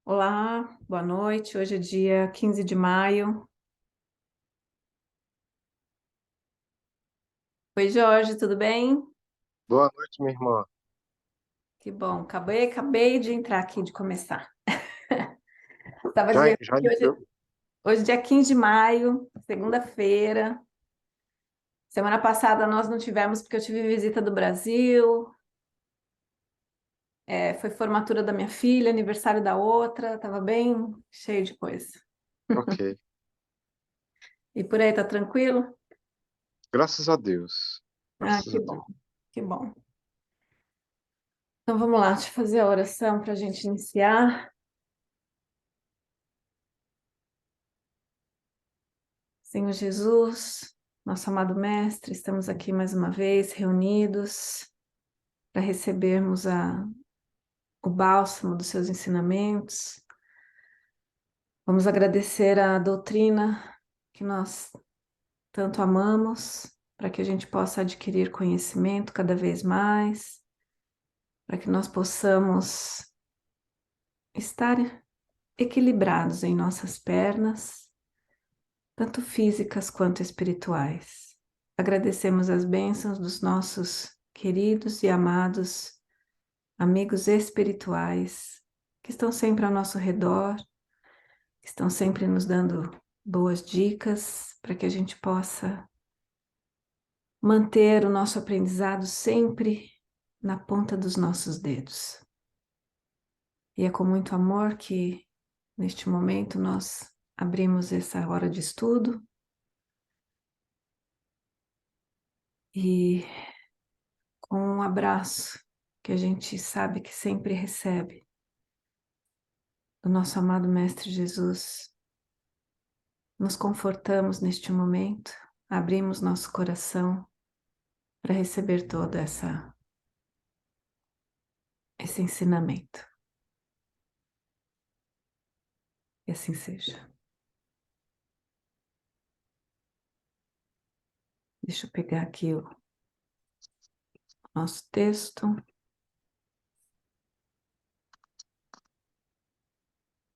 Olá, boa noite. Hoje é dia 15 de maio. Oi, Jorge, tudo bem? Boa noite, minha irmã. Que bom. Acabei de entrar aqui, de começar. Estava Já, dizendo já que entrou? hoje é dia 15 de maio, segunda-feira. Semana passada nós não tivemos porque eu tive visita do Brasil. Foi formatura da minha filha, aniversário da outra. Estava bem cheio de coisa. Ok. E por aí, tá tranquilo? Graças a Deus. Ah, Graças que a bom, Deus. que bom. Então vamos lá, deixa eu fazer a oração para a gente iniciar. Senhor Jesus, nosso amado Mestre, estamos aqui mais uma vez reunidos para recebermos o bálsamo dos seus ensinamentos. Vamos agradecer a doutrina que nós tanto amamos, para que a gente possa adquirir conhecimento cada vez mais, para que nós possamos estar equilibrados em nossas pernas, tanto físicas quanto espirituais. Agradecemos as bênçãos dos nossos queridos e amados amigos espirituais que estão sempre ao nosso redor, que estão sempre nos dando boas dicas para que a gente possa manter o nosso aprendizado sempre na ponta dos nossos dedos. E é com muito amor que, neste momento, nós abrimos essa hora de estudo e com um abraço que a gente sabe que sempre recebe do nosso amado Mestre Jesus, nos confortamos neste momento, abrimos nosso coração para receber todo esse ensinamento. E assim seja. Deixa eu pegar aqui o nosso texto.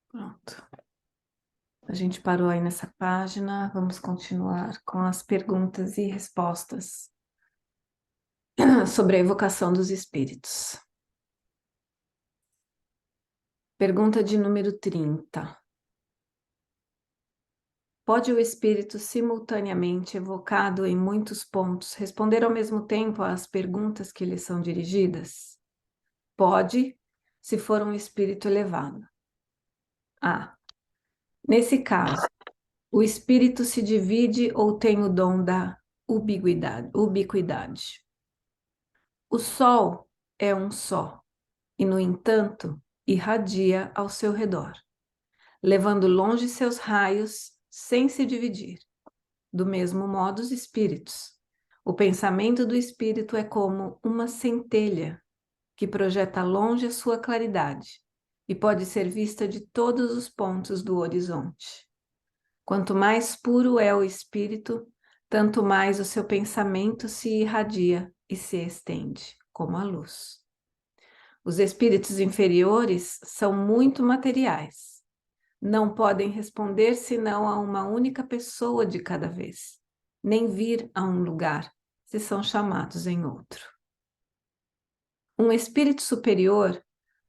Pronto. A gente parou aí nessa página, vamos continuar com as perguntas e respostas sobre a evocação dos espíritos. Pergunta de número 30. Pode o espírito simultaneamente evocado em muitos pontos responder ao mesmo tempo às perguntas que lhe são dirigidas? Pode, se for um espírito elevado. A. Nesse caso, o espírito se divide ou tem o dom da ubiquidade. O sol é um só e, no entanto, irradia ao seu redor, levando longe seus raios sem se dividir. Do mesmo modo, os espíritos. O pensamento do espírito é como uma centelha que projeta longe a sua claridade e pode ser vista de todos os pontos do horizonte. Quanto mais puro é o espírito, tanto mais o seu pensamento se irradia e se estende, como a luz. Os espíritos inferiores são muito materiais. Não podem responder senão a uma única pessoa de cada vez, nem vir a um lugar se são chamados em outro. Um espírito superior,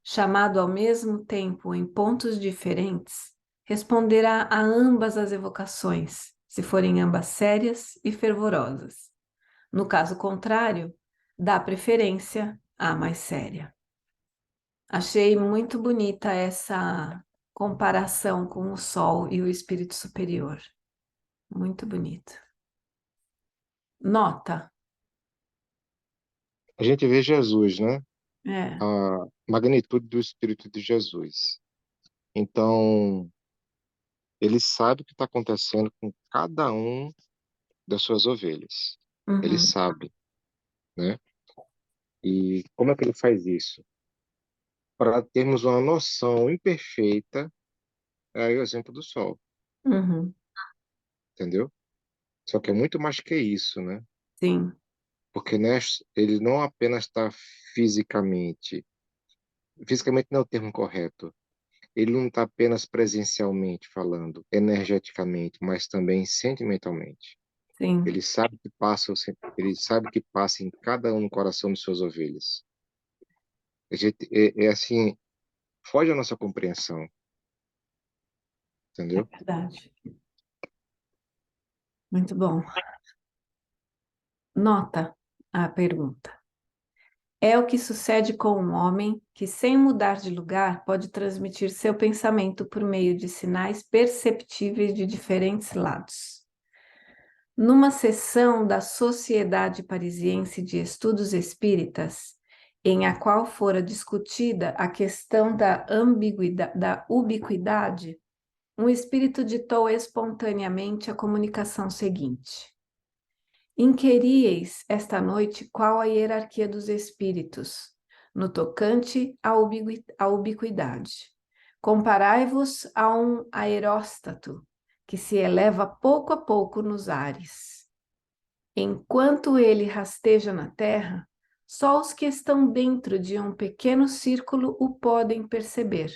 chamado ao mesmo tempo em pontos diferentes, responderá a ambas as evocações, se forem ambas sérias e fervorosas. No caso contrário, dá preferência à mais séria. Achei muito bonita essa comparação com o Sol e o espírito superior. Muito bonita. Nota. A gente vê Jesus, né? É. A magnitude do Espírito de Jesus. Então, ele sabe o que está acontecendo com cada um das suas ovelhas. Ele Uhum, sabe, né? E como é que ele faz isso? Para termos uma noção imperfeita, é o exemplo do sol, uhum, entendeu? Só que é muito mais que isso, né? sim. Porque né, ele não apenas está fisicamente, fisicamente não é o termo correto, Ele não está apenas presencialmente falando, energeticamente, mas também sentimentalmente. Sim, Ele sabe que passa em cada um no coração de suas ovelhas. É assim, foge à nossa compreensão, é entendeu? verdade. Muito bom. Nota a pergunta. É o que sucede com um homem que, sem mudar de lugar, pode transmitir seu pensamento por meio de sinais perceptíveis de diferentes lados. Numa sessão da Sociedade Parisiense de Estudos Espíritas, em a qual fora discutida a questão da ubiquidade, um espírito ditou espontaneamente a comunicação seguinte: Inquirieis esta noite qual a hierarquia dos espíritos, no tocante à ubiquidade. Comparai-vos a um aeróstato, que se eleva pouco a pouco nos ares. Enquanto ele rasteja na terra, só os que estão dentro de um pequeno círculo o podem perceber.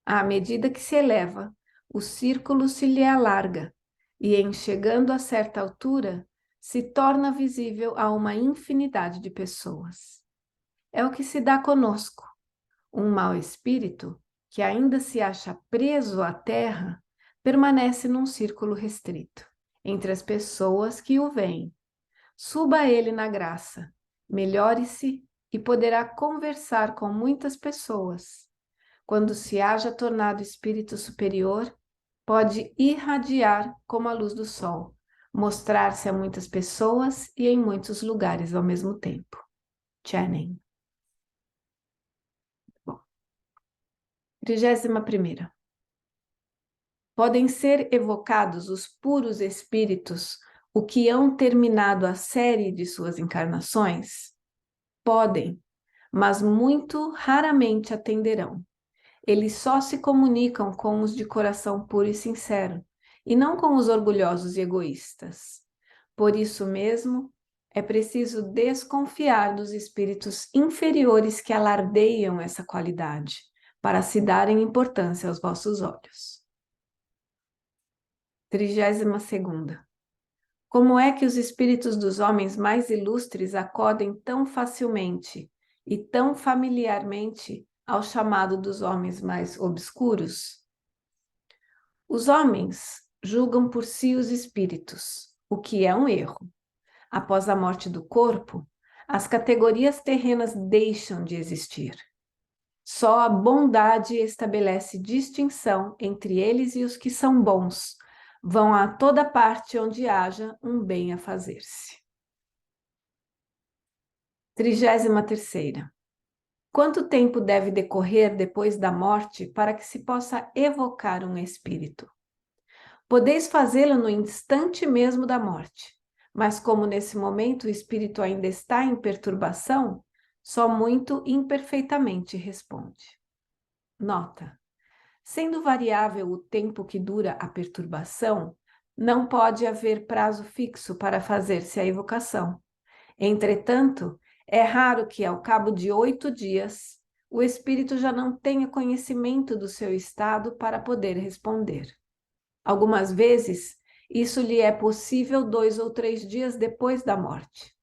À medida que se eleva, o círculo se lhe alarga, e em chegando a certa altura, se torna visível a uma infinidade de pessoas. É o que se dá conosco. Um mau espírito, que ainda se acha preso à terra, permanece num círculo restrito, entre as pessoas que o veem. Suba ele na graça, melhore-se e poderá conversar com muitas pessoas. Quando se haja tornado espírito superior, pode irradiar como a luz do sol, mostrar-se a muitas pessoas e em muitos lugares ao mesmo tempo. Channing. Bom, 31ª. Podem ser evocados os puros espíritos, o que hão terminado a série de suas encarnações? Podem, mas muito raramente atenderão. Eles só se comunicam com os de coração puro e sincero, e não com os orgulhosos e egoístas. Por isso mesmo, é preciso desconfiar dos espíritos inferiores que alardeiam essa qualidade, para se darem importância aos vossos olhos. 32ª. Como é que os espíritos dos homens mais ilustres acodem tão facilmente e tão familiarmente ao chamado dos homens mais obscuros? Os homens julgam por si os espíritos, o que é um erro. Após a morte do corpo, as categorias terrenas deixam de existir. Só a bondade estabelece distinção entre eles e os que são bons. Vão a toda parte onde haja um bem a fazer-se. 33ª. Quanto tempo deve decorrer depois da morte para que se possa evocar um espírito? Podeis fazê-lo no instante mesmo da morte, mas como nesse momento o espírito ainda está em perturbação, só muito imperfeitamente responde. Nota: sendo variável o tempo que dura a perturbação, não pode haver prazo fixo para fazer-se a evocação. Entretanto, é raro que, ao cabo de 8 dias, o espírito já não tenha conhecimento do seu estado para poder responder. Algumas vezes, isso lhe é possível 2 ou 3 dias depois da morte.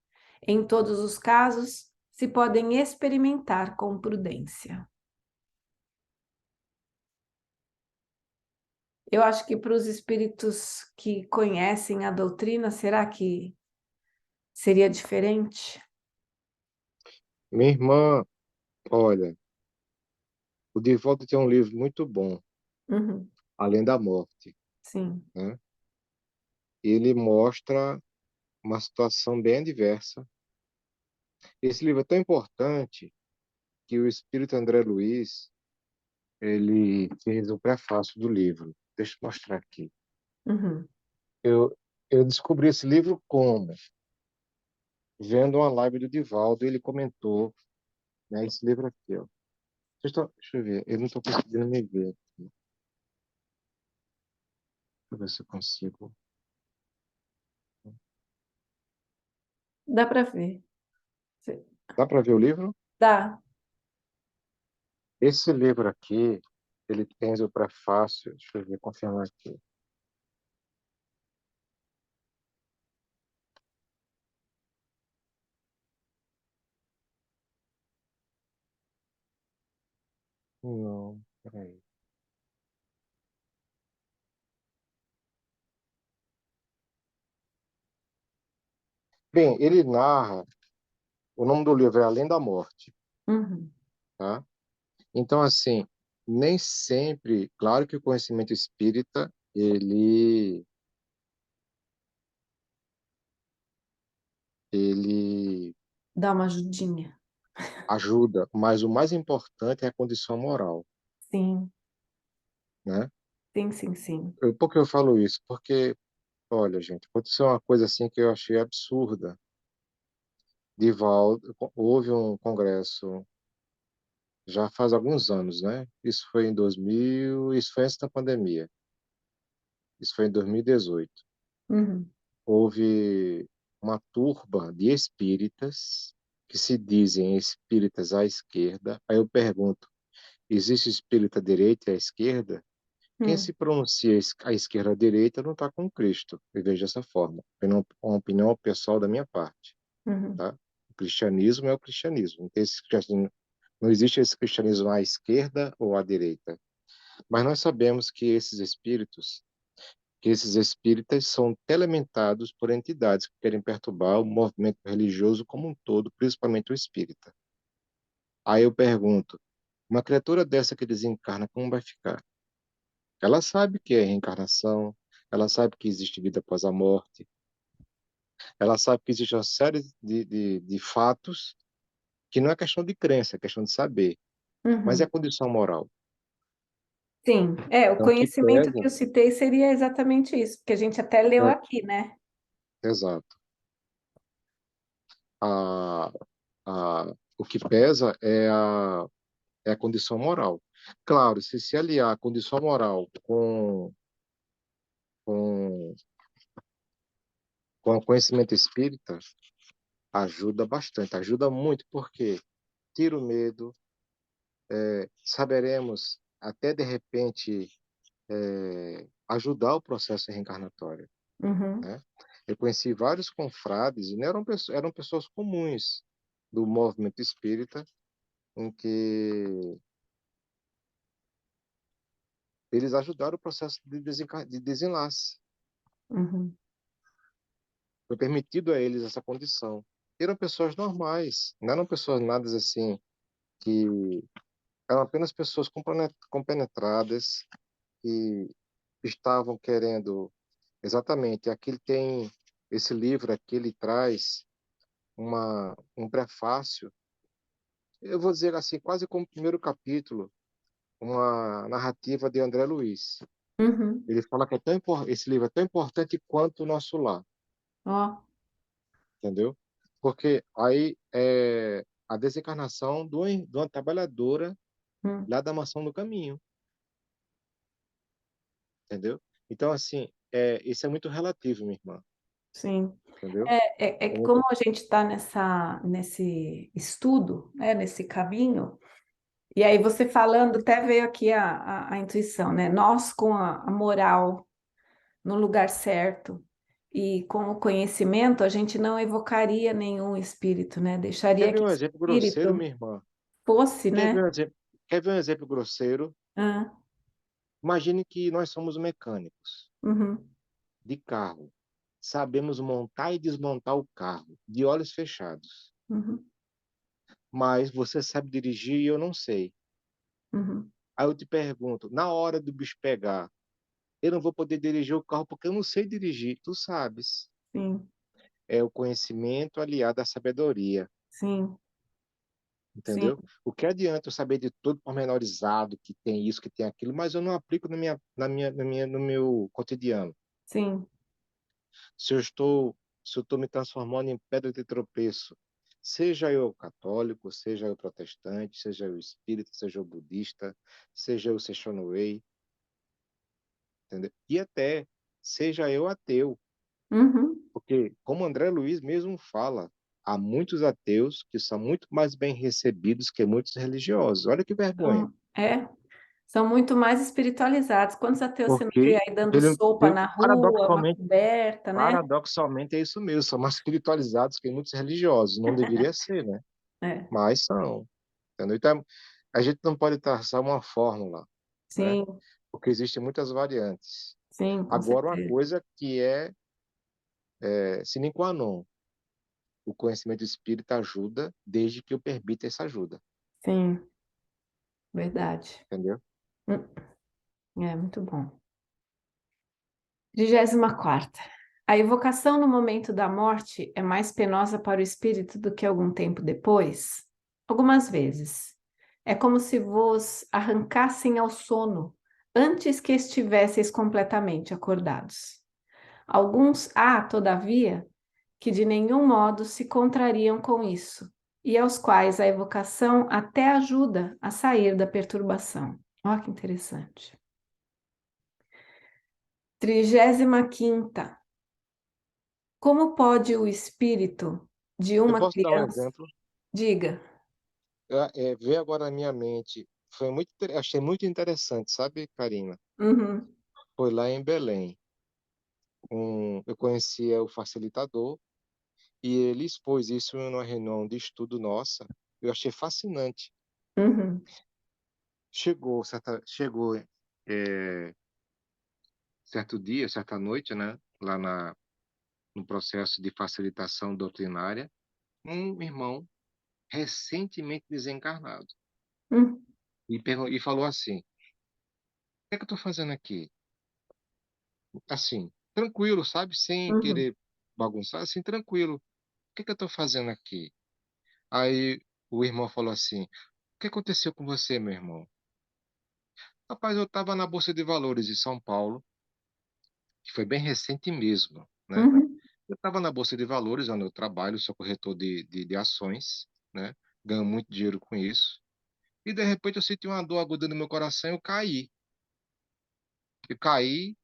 Em todos os casos, se podem experimentar com prudência. Eu acho que para os espíritos que conhecem a doutrina, será que seria diferente? Minha irmã, olha, o Divaldo tem um livro muito bom, Uhum, Além da Morte, sim. né? Ele mostra uma situação bem diversa. Esse livro é tão importante que o espírito André Luiz, ele fez o prefácio do livro. Deixa eu mostrar aqui. Uhum. Eu, eu descobri esse livro como? Vendo uma live do Divaldo, ele comentou, né, esse livro aqui, ó. Deixa eu ver, eu não estou conseguindo me ver aqui. Deixa eu ver se eu consigo. Dá para ver. Dá para ver o livro? Dá. Esse livro aqui Ele tem o prefácio, deixa eu ver, confirmar aqui. Não, peraí. Bem, ele narra, o nome do livro é Além da Morte, Uhum. tá? Então, assim, nem sempre, claro que o conhecimento espírita, ele Dá uma ajudinha. ajuda, mas o mais importante é a condição moral, Sim, né? sim, sim, sim. Por que eu falo isso? Porque, olha, gente, aconteceu uma coisa assim que eu achei absurda. Houve um congresso já faz alguns anos, né? Isso foi em 2000, isso foi antes da pandemia. Isso foi em 2018. Uhum. Houve uma turba de espíritas que se dizem espíritas à esquerda. Aí eu pergunto, existe espírita à direita e à esquerda? Quem Uhum. se pronuncia à esquerda ou à direita não está com Cristo. Eu vejo dessa forma. Uma opinião pessoal da minha parte, Uhum. tá? O cristianismo é o cristianismo. Não existe esse cristianismo à esquerda ou à direita. Mas nós sabemos que esses espíritas são telementados por entidades que querem perturbar o movimento religioso como um todo, principalmente o espírita. Aí eu pergunto, uma criatura dessa que desencarna, como vai ficar? Ela sabe que é reencarnação, ela sabe que existe vida após a morte, ela sabe que existe uma série de fatos que não é questão de crença, é questão de saber, mas é Uhum. condição moral. Sim, é, o Então, o que conhecimento que pesa, eu citei seria exatamente isso, porque a gente até leu é, aqui, né? exato, a, o que pesa é a condição moral. Claro, se aliar a condição moral com, com o conhecimento espírita, ajuda bastante, ajuda muito, porque tira o medo, saberemos até de repente ajudar o processo reencarnatório, Uhum. né? Eu conheci vários confrades, e não eram pessoas comuns do movimento espírita, em que eles ajudaram o processo de desenlace. Uhum. Foi permitido a eles essa condição. Eram pessoas normais, não eram pessoas nada assim, que eram apenas pessoas compenetradas, que estavam querendo exatamente. Aqui ele tem esse livro aqui, ele traz um prefácio, eu vou dizer assim, quase como primeiro capítulo, uma narrativa de André Luiz. Uhum. Ele fala que esse livro é tão importante quanto o nosso lar, Ó. entendeu? Porque aí é a desencarnação de uma trabalhadora Hum. lá da Mansão do Caminho, entendeu? Então, assim, isso é muito relativo, minha irmã, Sim. entendeu? É É que como muito... a gente está nesse estudo, né, nesse caminho, e aí você falando, até veio aqui a intuição, né? Nós com a moral no lugar certo e com o conhecimento, a gente não evocaria nenhum espírito, né? Quer Deixaria ver que o um exemplo grosseiro, espírito minha irmã? fosse, Quer ver né? um exemplo, quer ver um exemplo grosseiro? Ah, Imagine que nós somos mecânicos uhum, de carro. Sabemos montar e desmontar o carro, de olhos fechados. uhum, Mas você sabe dirigir e eu não sei. uhum. Aí eu te pergunto, na hora do bicho pegar, eu não vou poder dirigir o carro porque eu não sei dirigir, tu sabes. Sim, É o conhecimento aliado à sabedoria, sim, sim, entendeu? O que adianta eu saber de tudo pormenorizado, que tem isso, que tem aquilo, mas eu não aplico no meu cotidiano. sim, Se eu estou, se eu estou me transformando em pedra de tropeço, seja eu católico, seja eu protestante, seja eu espírita, seja eu budista, seja eu Seishono-Wei, entendeu? E até seja eu ateu, uhum. porque como André Luiz mesmo fala, há muitos ateus que são muito mais bem recebidos que muitos religiosos. Olha que vergonha. Então, é. São muito mais espiritualizados. Quantos ateus você não vê Porque aí dando ele, sopa na rua, uma paradoxalmente, coberta, né? paradoxalmente é isso mesmo, são mais espiritualizados que muitos religiosos. Não deveria ser, né? É, Mas são. Entendeu? Então, a gente não pode traçar uma fórmula, né? sim, Porque existem muitas variantes. sim, com Agora, uma certeza. coisa que é sine qua non, o conhecimento espírita ajuda desde que eu permita essa ajuda, Sim, verdade. entendeu? Hum, É muito bom. 34ª. A evocação no momento da morte é mais penosa para o espírito do que algum tempo depois? Algumas vezes. É como se vos arrancassem ao sono antes que estivesseis completamente acordados. Alguns há, todavia, que de nenhum modo se contrariam com isso, e aos quais a evocação até ajuda a sair da perturbação. Olha que interessante. 35ª. Como pode o espírito de Eu uma posso dar um criança, exemplo? diga, Veio agora na minha mente, achei muito interessante, sabe, Karina? uhum, Foi lá em Belém. Eu conhecia o facilitador e ele expôs isso numa reunião de estudo nossa. Eu achei fascinante. uhum, Chegou certo dia, certa noite, né, no processo de facilitação doutrinária, um irmão recentemente desencarnado uhum, e falou assim: o que é que eu estou fazendo aqui? Assim, tranquilo, sabe? Sem uhum, querer bagunçar, assim, tranquilo. O que é que eu estou fazendo aqui? Aí o irmão falou assim: o que aconteceu com você, meu irmão? Rapaz, eu estava na Bolsa de Valores de São Paulo, que foi bem recente mesmo, né? uhum, Eu estava na Bolsa de Valores, onde eu trabalho, sou corretor de ações, né? Ganho muito dinheiro com isso. E de repente eu senti uma dor aguda no meu coração e eu caí. Eu caí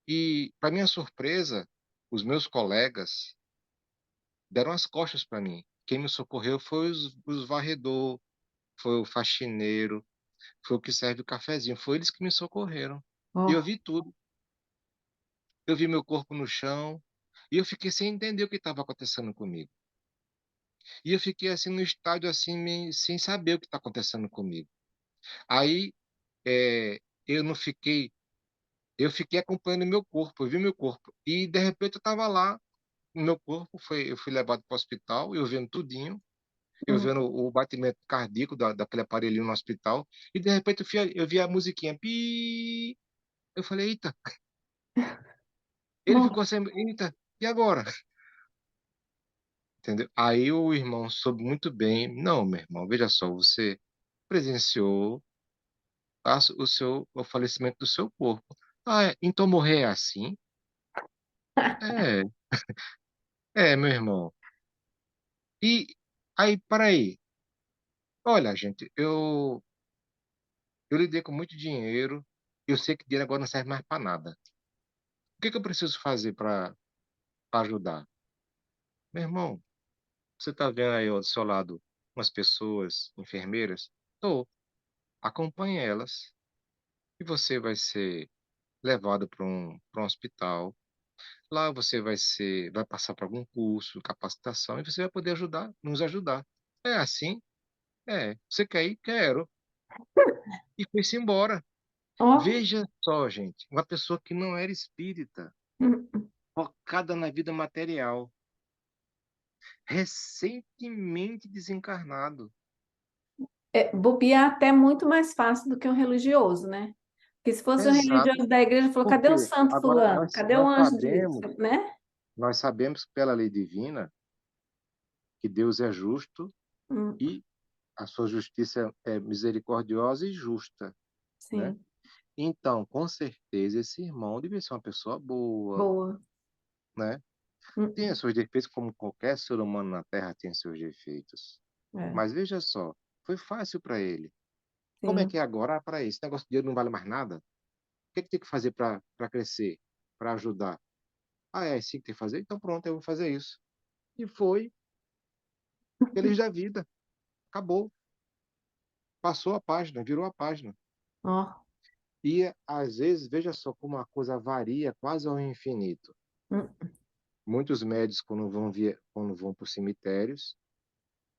e, para minha surpresa, os meus colegas deram as costas para mim. Quem me socorreu foi os varredor, foi o faxineiro, foi o que serve o cafezinho. Foi eles que me socorreram. E eu ó, vi tudo. Eu vi meu corpo no chão e eu fiquei sem entender o que estava acontecendo comigo. E eu fiquei assim no estádio assim, sem saber o que está acontecendo comigo. Aí eu não fiquei, eu fiquei acompanhando meu corpo, eu vi meu corpo. E de repente eu estava lá, meu corpo eu fui levado para o hospital, eu vendo tudinho, eu uhum, vendo o batimento cardíaco daquele aparelhinho no hospital, e de repente eu vi a musiquinha, pi, eu falei, eita, ele bom, ficou assim, eita, e agora? Entendeu? Aí o irmão soube muito bem, não, meu irmão, veja só, você presenciou o falecimento do seu corpo. Ah, então morrer é assim? É, meu irmão. E aí, para aí. Olha, gente, eu lidei com muito dinheiro. Eu sei que dinheiro agora não serve mais para nada. O que que eu preciso fazer para ajudar? Meu irmão, você está vendo aí ao seu lado umas pessoas, enfermeiras? Tô. Acompanhe elas e você vai ser levado para um hospital. Lá você vai passar por algum curso, capacitação, e você vai poder nos ajudar. É assim? É. Você quer ir? Quero. E foi-se embora. ó, Veja só, gente, uma pessoa que não era espírita, uhum. focada na vida material, recentemente desencarnado. Bobear até muito mais fácil do que um religioso, né? Porque se fosse um Exato. religioso da igreja, falou, cadê o Porque santo agora fulano? Cadê o anjo disso, né? nós sabemos pela lei divina que Deus é justo Hum, e a sua justiça é misericordiosa e justa, né? sim, Então, com certeza, esse irmão deve ser uma pessoa boa, boa. né? Tem os Hum, seus defeitos, como qualquer ser humano na Terra tem seus defeitos. é, Mas veja só, foi fácil para ele. Como é sim. que é agora? Para esse negócio de dinheiro não vale mais nada? O que é que tem que fazer para crescer, para ajudar? Ah, é assim que tem que fazer? Então pronto, eu vou fazer isso. E foi, feliz da vida. Acabou. Passou a página, virou a página. Ó. E, às vezes, veja só como a coisa varia quase ao infinito. Hum, Muitos médios, quando vão para os cemitérios,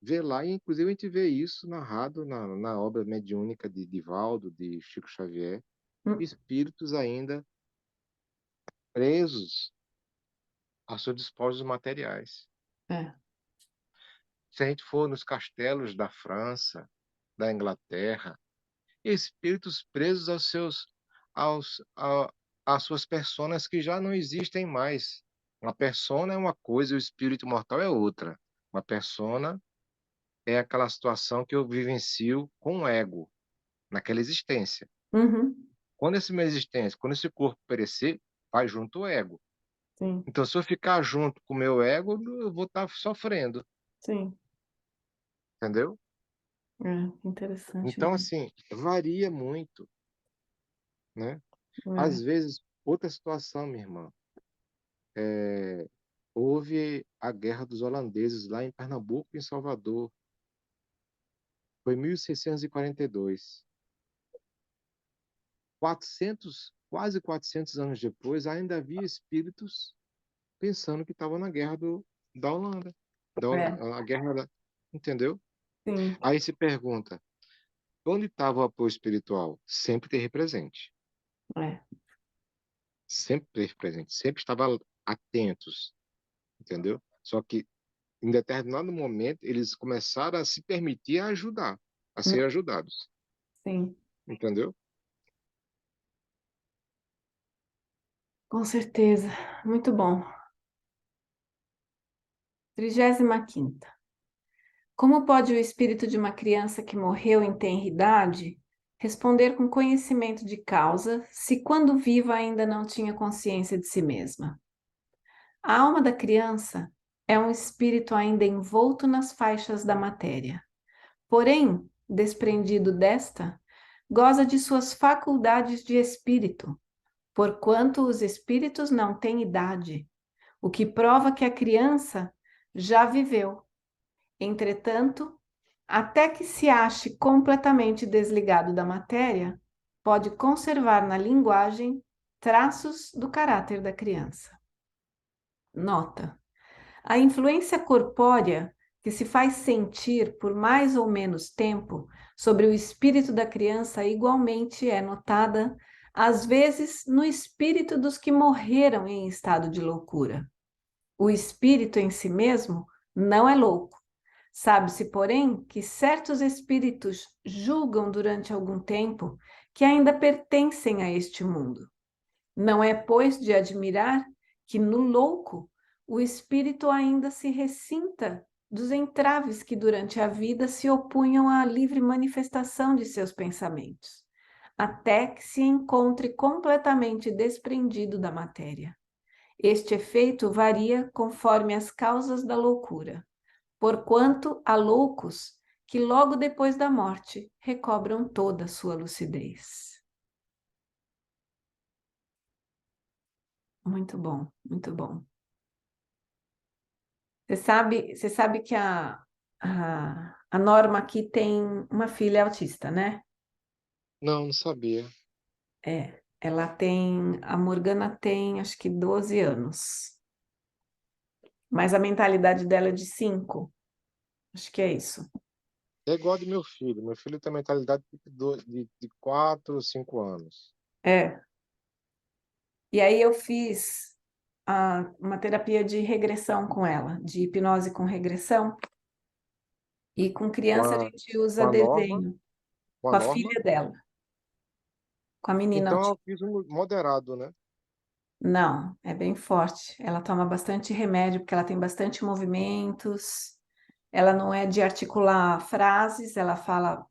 vê lá, e inclusive a gente vê isso narrado na obra mediúnica de Divaldo, de Chico Xavier, hum. espíritos ainda presos aos seus despojos materiais. É. Se a gente for nos castelos da França, da Inglaterra, espíritos presos aos, a, às suas personas que já não existem mais. Uma persona é uma coisa, o espírito mortal é outra. Uma persona é aquela situação que eu vivencio com o ego, naquela existência. Uhum. Quando essa minha existência, quando esse corpo perecer, vai junto o ego. Sim, Então, se eu ficar junto com o meu ego, eu vou estar sofrendo, sim. entendeu? É, interessante Então, mesmo. assim, varia muito, né? É. Às vezes, outra situação, minha irmã, houve a Guerra dos Holandeses lá em Pernambuco, em Salvador. Foi 1642. 400, quase 400 anos depois, ainda havia espíritos pensando que estavam na guerra da Holanda. É, A guerra da, entendeu? sim. Aí se pergunta, onde estava o apoio espiritual? Sempre teve presente. É. Sempre teve presente. Sempre estava atentos, entendeu? Só que em determinado momento eles começaram a se permitir a ajudar, a Hum, ser ajudados, sim, entendeu? com certeza. Muito bom. 35ª. Como pode o espírito de uma criança que morreu em tenra idade responder com conhecimento de causa, se quando viva ainda não tinha consciência de si mesma? A alma da criança é um espírito ainda envolto nas faixas da matéria. Porém, desprendido desta, goza de suas faculdades de espírito, porquanto os espíritos não têm idade, o que prova que a criança já viveu. Entretanto, até que se ache completamente desligado da matéria, pode conservar na linguagem traços do caráter da criança. Nota: a influência corpórea que se faz sentir por mais ou menos tempo sobre o espírito da criança igualmente é notada, às vezes, no espírito dos que morreram em estado de loucura. O espírito em si mesmo não é louco. Sabe-se, porém, que certos espíritos julgam durante algum tempo que ainda pertencem a este mundo. Não é, pois, de admirar que no louco o espírito ainda se ressinta dos entraves que durante a vida se opunham à livre manifestação de seus pensamentos, até que se encontre completamente desprendido da matéria. Este efeito varia conforme as causas da loucura, porquanto há loucos que logo depois da morte recobram toda a sua lucidez. Muito bom, muito bom. Você sabe que a Norma aqui tem uma filha autista, né? Não, não sabia. É, ela tem, a Morgana tem acho que 12 anos, mas a mentalidade dela é de 5, acho que é isso. É igual do meu filho. Meu filho tem mentalidade de 4, 5 anos. É, e aí eu fiz uma terapia de regressão com ela, de hipnose com regressão, e com Com criança a a, gente com usa a norma, desenho, com a com a norma. filha dela, com a menina Então, eu autista. fiz um moderado, né? Não, é bem forte. Ela toma bastante remédio porque ela tem bastante movimentos. Ela não é de articular frases, ela fala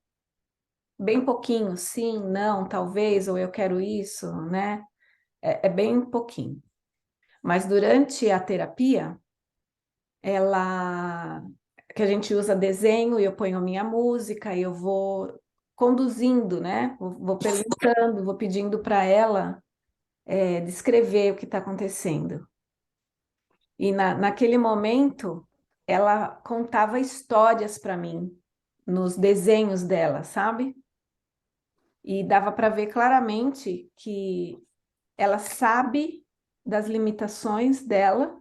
bem pouquinho, sim, não, talvez, ou eu quero isso, né? É bem pouquinho. Mas durante a terapia, ela que a gente usa desenho e eu ponho minha música e eu vou conduzindo, né? Vou perguntando, vou pedindo para ela descrever o que está acontecendo. E naquele momento, ela contava histórias para mim, nos desenhos dela, sabe? E dava para ver claramente que ela sabe das limitações dela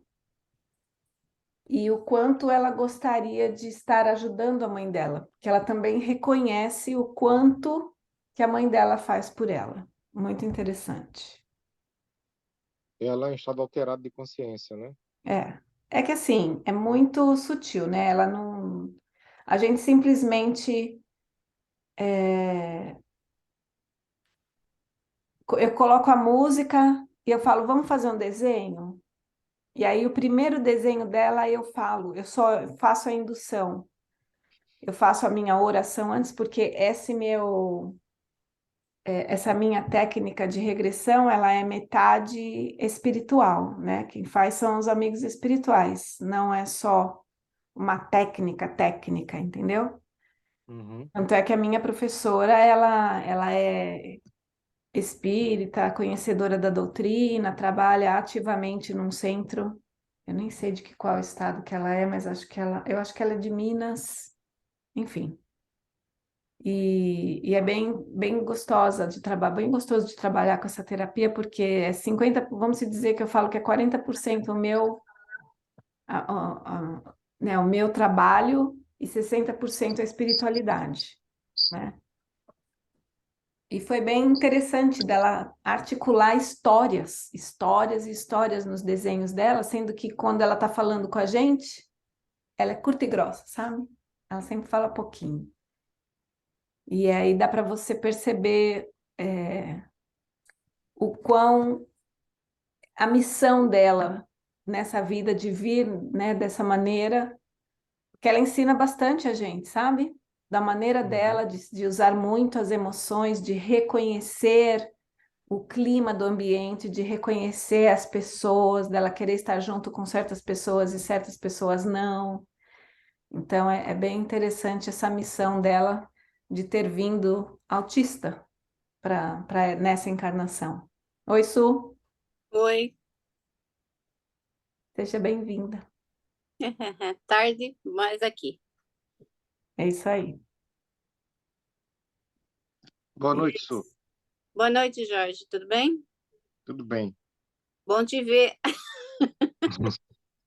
e o quanto ela gostaria de estar ajudando a mãe dela, porque ela também reconhece o quanto que a mãe dela faz por ela. Muito interessante. Ela é em estado alterado de consciência, né? É, é que assim, é muito sutil, né? Ela não. A gente simplesmente. Eu coloco a música e eu falo, vamos fazer um desenho? E aí, o primeiro desenho dela, eu falo, eu só faço a indução. Eu faço a minha oração antes, porque essa minha técnica de regressão, ela é metade espiritual, né? Quem faz são os amigos espirituais, não é só uma técnica, entendeu? Uhum. Tanto é que a minha professora, ela é espírita, conhecedora da doutrina, trabalha ativamente num centro. Eu nem sei de qual estado que ela é, mas eu acho que ela é de Minas, enfim. E é bem gostosa de trabalhar, bem gostoso de trabalhar com essa terapia, porque é 50, vamos dizer que eu falo que é 40% o meu trabalho e 60% a espiritualidade, né? E foi bem interessante dela articular histórias e histórias nos desenhos dela, sendo que quando ela está falando com a gente, ela é curta e grossa, sabe? Ela sempre fala pouquinho. E aí dá para você perceber o quão a missão dela nessa vida de vir, né, dessa maneira, que ela ensina bastante a gente, sabe? Da maneira Uhum. dela de usar muito as emoções, de reconhecer o clima do ambiente, de reconhecer as pessoas, dela querer estar junto com certas pessoas e certas pessoas não. Então é bem interessante essa missão dela de ter vindo autista para nessa encarnação. Oi, Su, Oi, seja bem-vinda. tarde, mas aqui. É isso aí. Boa E noite, aí? Su. Boa noite, Jorge, tudo bem? Tudo bem? Bom te ver.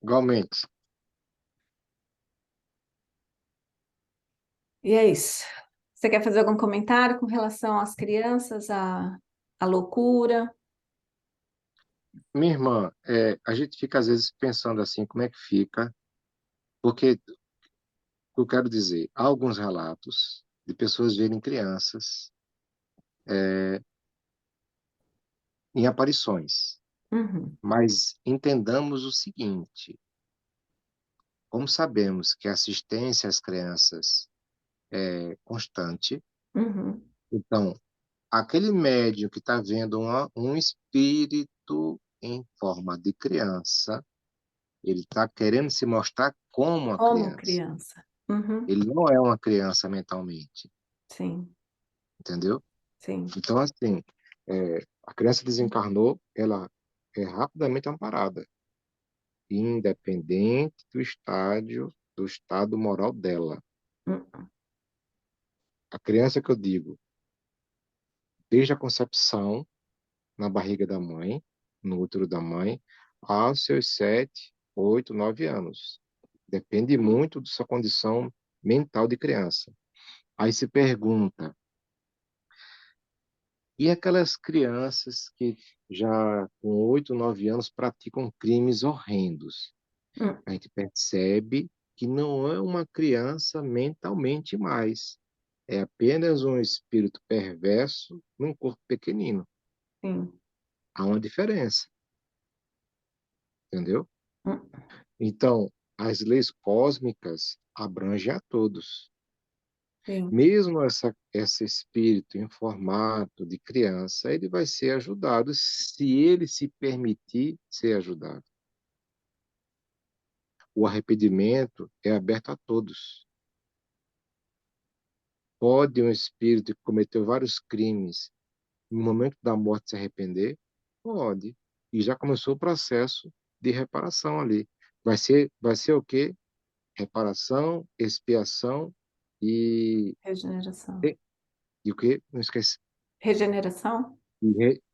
Igualmente. E é isso. Você quer fazer algum comentário com relação às crianças, à loucura? Minha irmã, a gente fica às vezes pensando assim, como é que fica? Porque eu quero dizer, há alguns relatos de pessoas verem crianças em aparições. Uhum, Mas entendamos o seguinte: como sabemos que a assistência às crianças é constante, uhum. então aquele médium que está vendo um espírito em forma de criança, ele está querendo se mostrar como uma Como criança. criança. Uhum, Ele não é uma criança mentalmente, sim, entendeu? sim. Então, assim, a criança desencarnou, ela é rapidamente amparada, independente do estado moral dela. Hum, A criança que eu digo, desde a concepção, na barriga da mãe, no útero da mãe, aos seus 7, 8, 9 anos. Depende muito da sua condição mental de criança. Aí se pergunta, e aquelas crianças que já com 8, 9 anos praticam crimes horrendos? hum, A gente percebe que não é uma criança mentalmente mais. É apenas um espírito perverso num corpo pequenino. sim. Há uma diferença, entendeu? Hum, Então, as leis cósmicas abrangem a todos. sim. Mesmo esse espírito em formato de criança, ele vai ser ajudado se ele se permitir ser ajudado. O arrependimento é aberto a todos. Pode um espírito que cometeu vários crimes, no momento da morte, se arrepender? Pode. E já começou o processo de reparação ali. Vai ser o quê? Reparação, expiação e, Regeneração. e o quê? Não esqueci. Regeneração?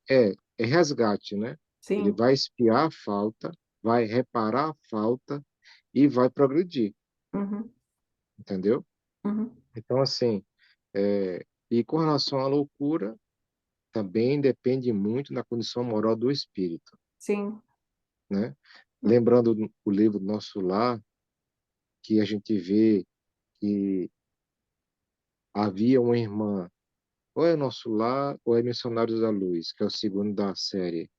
É resgate, né? Ele Sim. vai expiar a falta, vai reparar a falta e vai progredir, Uhum. entendeu? Uhum. Então, assim, e com relação à loucura, também depende muito da condição moral do espírito, Sim. né? Lembrando o livro Nosso Lar, que a gente vê que havia uma irmã, ou é Nosso Lar, ou é Missionários da Luz, que é o segundo da série.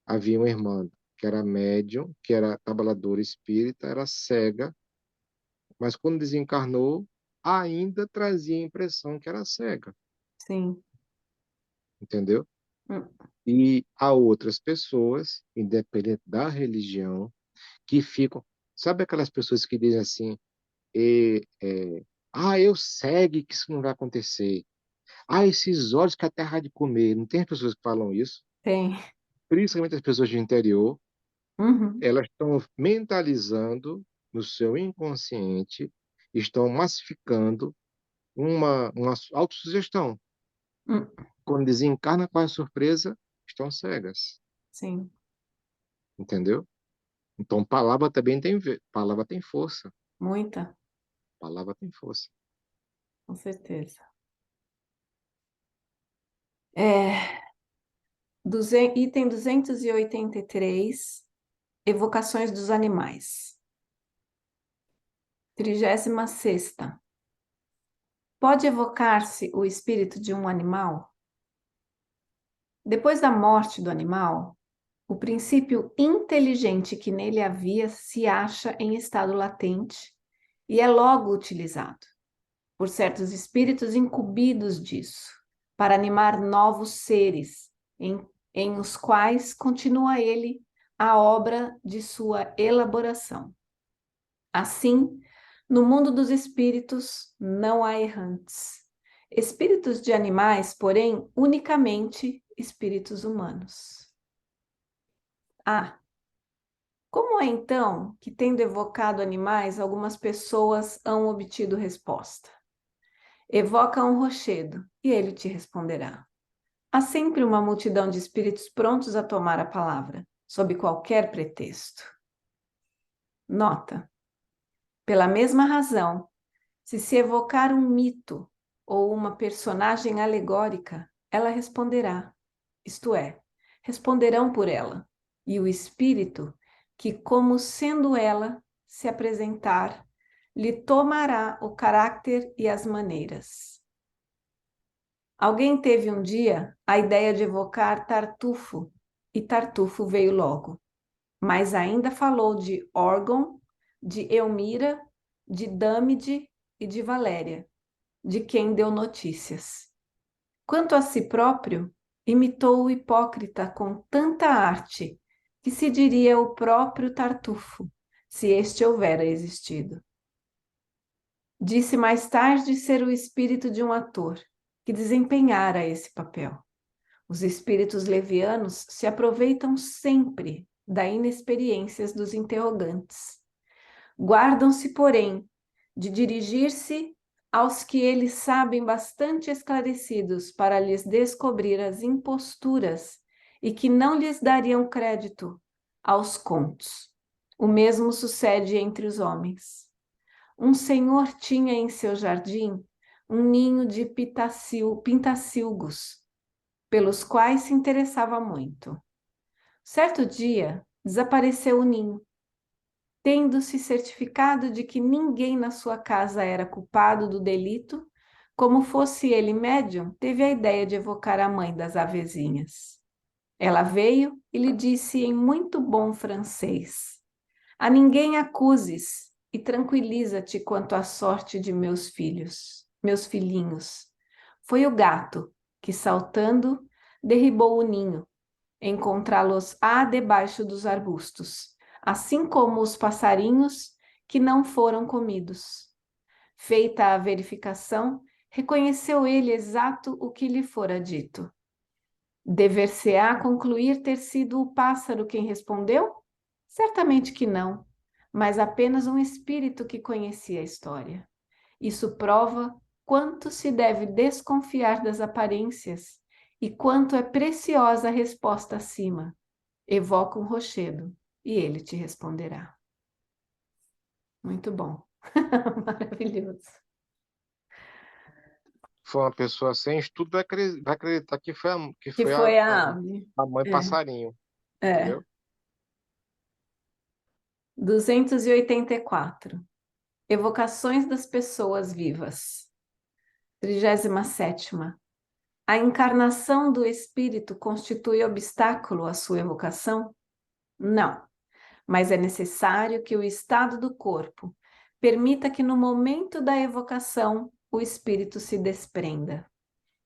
Havia uma irmã que era médium, que era trabalhadora espírita, era cega, mas quando desencarnou, ainda trazia a impressão que era cega, Sim. entendeu? Hum. E há outras pessoas, independente da religião, que ficam. Sabe aquelas pessoas que dizem assim: eu segue que isso não vai acontecer. Ah, esses olhos que a terra há de comer. Não tem pessoas que falam isso? Tem. Principalmente as pessoas do interior, Uhum. elas estão mentalizando no seu inconsciente, estão massificando uma autossugestão. Hum. Quando desencarna, qual é a surpresa? Estão cegas, Sim. entendeu? Então, palavra também palavra tem força. Muita, Palavra tem força. com certeza. É, item 283, evocações dos animais. 36ª. Pode evocar-se o espírito de um animal? Depois da morte do animal, o princípio inteligente que nele havia se acha em estado latente e é logo utilizado por certos espíritos incumbidos disso, para animar novos seres, em os quais continua ele a obra de sua elaboração. Assim, no mundo dos espíritos não há errantes. Espíritos de animais, porém, unicamente espíritos humanos. Como é então que, tendo evocado animais, algumas pessoas hão obtido resposta? Evoca um rochedo e ele te responderá. Há sempre uma multidão de espíritos prontos a tomar a palavra, sob qualquer pretexto. Nota: pela mesma razão, se evocar um mito ou uma personagem alegórica, ela responderá, isto é, responderão por ela, e o espírito, que como sendo ela se apresentar, lhe tomará o caráter e as maneiras. Alguém teve um dia a ideia de evocar Tartufo, e Tartufo veio logo. Mas ainda falou de Órgon, de Eumira, de Dâmide e de Valéria, de quem deu notícias. Quanto a si próprio, imitou o hipócrita com tanta arte que se diria o próprio Tartufo, se este houvera existido. Disse mais tarde ser o espírito de um ator que desempenhara esse papel. Os espíritos levianos se aproveitam sempre da inexperiência dos interrogantes. Guardam-se, porém, de dirigir-se aos que eles sabem bastante esclarecidos para lhes descobrir as imposturas e que não lhes dariam crédito aos contos. O mesmo sucede entre os homens. Um senhor tinha em seu jardim um ninho de pintacilgos, pelos quais se interessava muito. Certo dia, desapareceu o ninho. Tendo-se certificado de que ninguém na sua casa era culpado do delito, como fosse ele médium, teve a ideia de evocar a mãe das avezinhas. Ela veio e lhe disse em muito bom francês: a ninguém acuses e tranquiliza-te quanto à sorte de meus filhos, meus filhinhos. Foi o gato que, saltando, derribou o ninho. Encontrá-los há debaixo dos arbustos, assim como os passarinhos que não foram comidos. Feita a verificação, reconheceu ele exato o que lhe fora dito. Dever-se-á concluir ter sido o pássaro quem respondeu? Certamente que não, mas apenas um espírito que conhecia a história. Isso prova quanto se deve desconfiar das aparências E quanto é preciosa a resposta acima, evoca um rochedo e ele te responderá. Muito bom. Maravilhoso. Foi uma pessoa sem estudo, vai acreditar que foi Que foi a ave. a mãe passarinho, É. entendeu? 284. Evocações das pessoas vivas. 37ª. A encarnação do espírito constitui obstáculo à sua evocação? Não, mas é necessário que o estado do corpo permita que no momento da evocação o espírito se desprenda.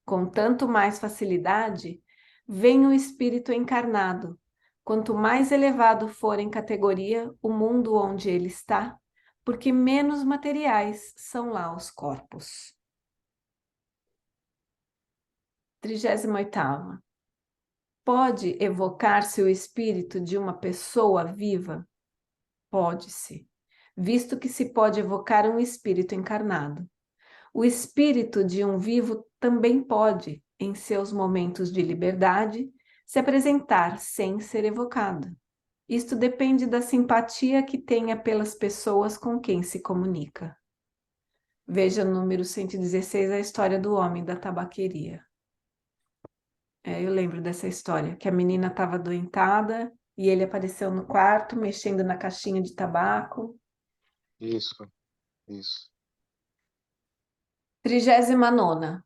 Com tanto mais facilidade, vem o espírito encarnado. Quanto mais elevado for em categoria o mundo onde ele está, porque menos materiais são lá os corpos. 38ª. Pode evocar-se o espírito de uma pessoa viva? Pode-se, visto que se pode evocar um espírito encarnado. O espírito de um vivo também pode, em seus momentos de liberdade, se apresentar sem ser evocado. Isto depende da simpatia que tenha pelas pessoas com quem se comunica. Veja no número 116 a história do homem da tabaqueria. Eu lembro dessa história, que a menina estava adoentada e ele apareceu no quarto mexendo na caixinha de tabaco. Isso, isso. 39ª.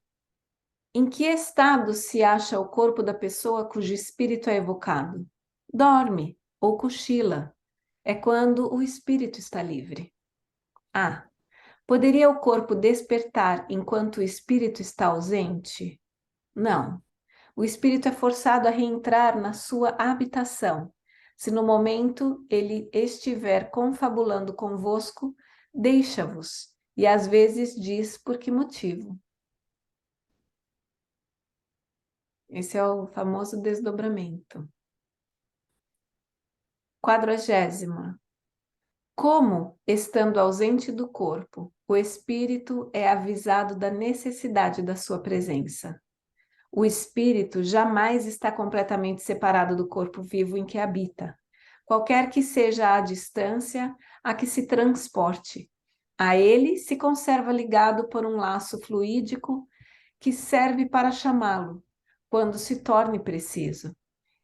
Em que estado se acha o corpo da pessoa cujo espírito é evocado? Dorme ou cochila. É quando o espírito está livre. Ah, poderia o corpo despertar enquanto o espírito está ausente? Não. O espírito é forçado a reentrar na sua habitação. Se no momento ele estiver confabulando convosco, deixa-vos, e às vezes diz por que motivo. Esse é o famoso desdobramento. 40ª. Como, estando ausente do corpo, o espírito é avisado da necessidade da sua presença? O espírito jamais está completamente separado do corpo vivo em que habita, qualquer que seja a distância a que se transporte. A ele se conserva ligado por um laço fluídico que serve para chamá-lo, quando se torne preciso.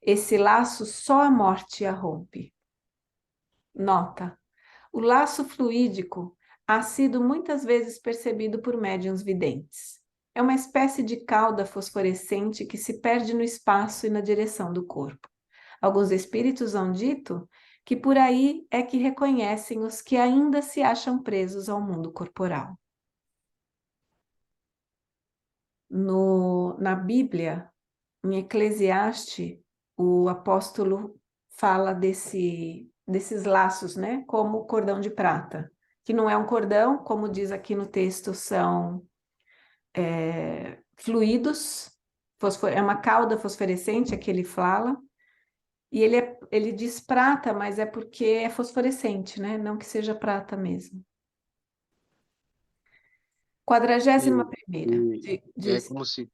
Esse laço só a morte a rompe. Nota: o laço fluídico ha sido muitas vezes percebido por médiuns videntes. É uma espécie de cauda fosforescente que se perde no espaço e na direção do corpo. Alguns espíritos hão dito que por aí é que reconhecem os que ainda se acham presos ao mundo corporal. Na Bíblia, em Eclesiastes, o apóstolo fala desses laços, né? Como o cordão de prata, que não é um cordão, como diz aqui no texto, são fluidos, é uma cauda fosforescente, é que ele fala, e ele diz prata, mas é porque é fosforescente, né? Não que seja prata mesmo. 41ª. É Diz. como se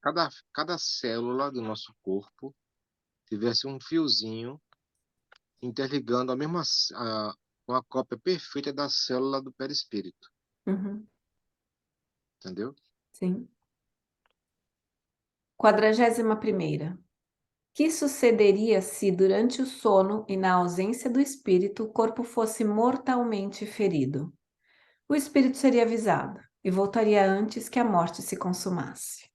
cada célula do nosso corpo tivesse um fiozinho interligando uma cópia perfeita da célula do perispírito, Uhum, entendeu? sim. 41ª. Que sucederia se, durante o sono e na ausência do espírito, o corpo fosse mortalmente ferido? O espírito seria avisado e voltaria antes que a morte se consumasse.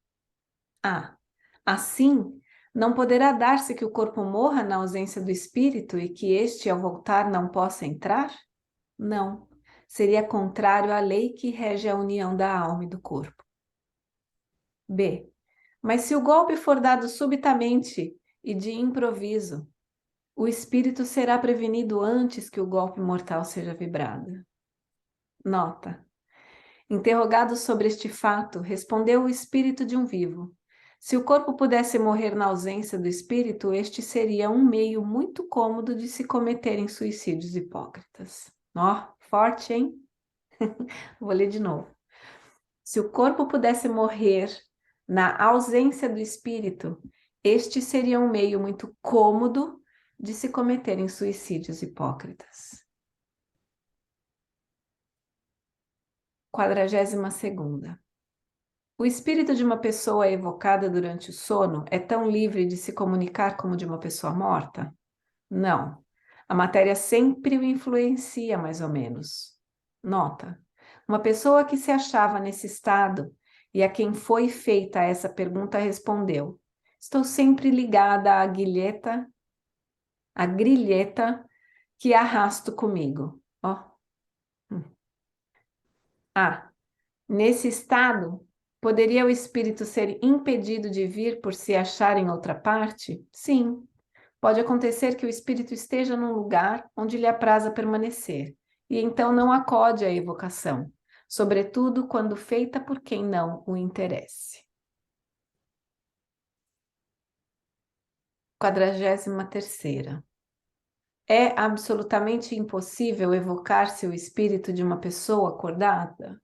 Assim, não poderá dar-se que o corpo morra na ausência do espírito e que este, ao voltar, não possa entrar? Não. Seria contrário à lei que rege a união da alma e do corpo. B. Mas se o golpe for dado subitamente e de improviso, o espírito será prevenido antes que o golpe mortal seja vibrado. Nota: interrogado sobre este fato, respondeu o espírito de um vivo. Se o corpo pudesse morrer na ausência do espírito, este seria um meio muito cômodo de se cometerem suicídios hipócritas. Forte, hein? Vou ler de novo. Se o corpo pudesse morrer na ausência do espírito, Este seria um meio muito cômodo de se cometerem suicídios hipócritas. 42ª. O espírito de uma pessoa evocada durante o sono é tão livre de se comunicar como de uma pessoa morta? Não. A matéria sempre o influencia, mais ou menos. Nota: uma pessoa que se achava nesse estado e a quem foi feita essa pergunta respondeu: estou sempre ligada à grilheta que arrasto comigo. Ó. Ah, nesse estado, poderia o espírito ser impedido de vir por se achar em outra parte? Sim. Pode acontecer que o espírito esteja num lugar onde lhe apraza permanecer, e então não acode à evocação, sobretudo quando feita por quem não o interesse. 43ª. É absolutamente impossível evocar-se o espírito de uma pessoa acordada?